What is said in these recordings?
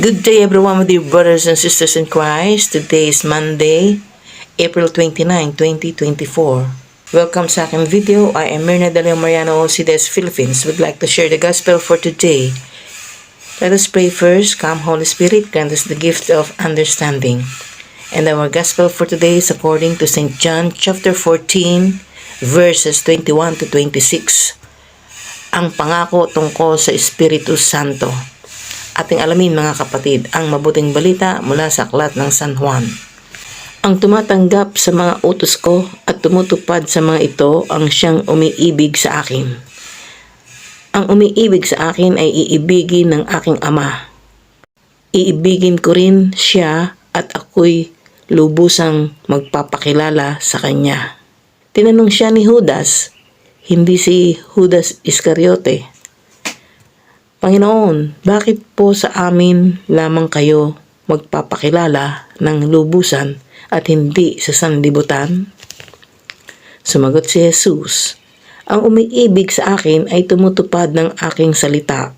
Good day everyone, my dear brothers and sisters in Christ. Today is Monday, April 29, 2024. Welcome sa aking video. I am Myrna De Leon Mariano, OCDS Philippines. Would like to share the gospel for today. Let us pray first. Come Holy Spirit, grant us the gift of understanding. And our gospel for today is according to St. John chapter 14, verses 21 to 26. Ang pangako tungkol sa Espiritu Santo. Ating alamin mga kapatid ang mabuting balita mula sa aklat ng San Juan. Ang tumatanggap sa mga utos ko at tumutupad sa mga ito ang siyang umiibig sa akin. Ang umiibig sa akin ay iibigin ng aking Ama. Iibigin ko rin siya at ako'y lubusang magpapakilala sa kanya. Tinanong siya ni Judas, hindi si Judas Iscariote, Panginoon, bakit po sa amin lamang kayo magpapakilala ng lubusan at hindi sa sanlibutan? Sumagot si Jesus, ang umiibig sa akin ay tumutupad ng aking salita.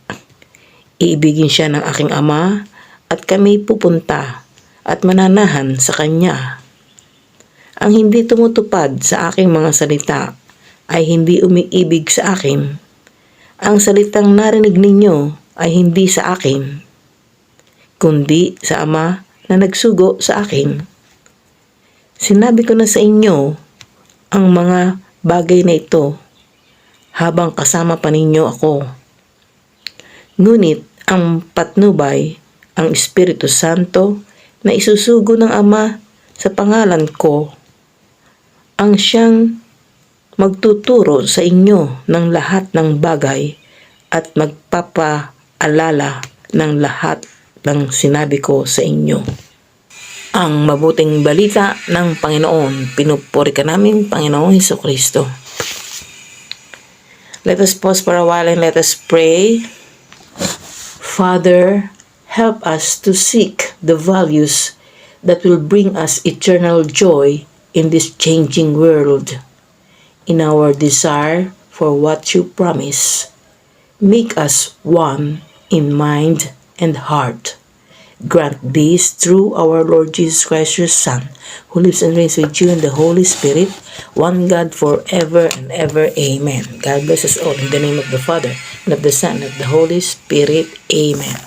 Iibigin siya ng aking Ama at kami pupunta at mananahan sa Kanya. Ang hindi tumutupad sa aking mga salita ay hindi umiibig sa akin. Ang salitang narinig ninyo ay hindi sa akin, kundi sa Ama na nagsugo sa akin. Sinabi ko na sa inyo ang mga bagay na ito habang kasama pa ninyo ako. Ngunit ang patnubay, ang Espiritu Santo na isusugo ng Ama sa pangalan ko, ang siyang magtuturo sa inyo ng lahat ng bagay at magpapaalala ng lahat ng sinabi ko sa inyo. Ang mabuting balita ng Panginoon, pinupuri ka namin, Panginoong Hesukristo. Let us pause for a while and let us pray. Father, help us to seek the values that will bring us eternal joy in this changing world. In our desire for what you promise, make us one in mind and heart. Grant this through our Lord Jesus Christ, your Son, who lives and reigns with you in the Holy Spirit, one God forever and ever. Amen. God bless us all in the name of the Father, and of the Son, and of the Holy Spirit. Amen.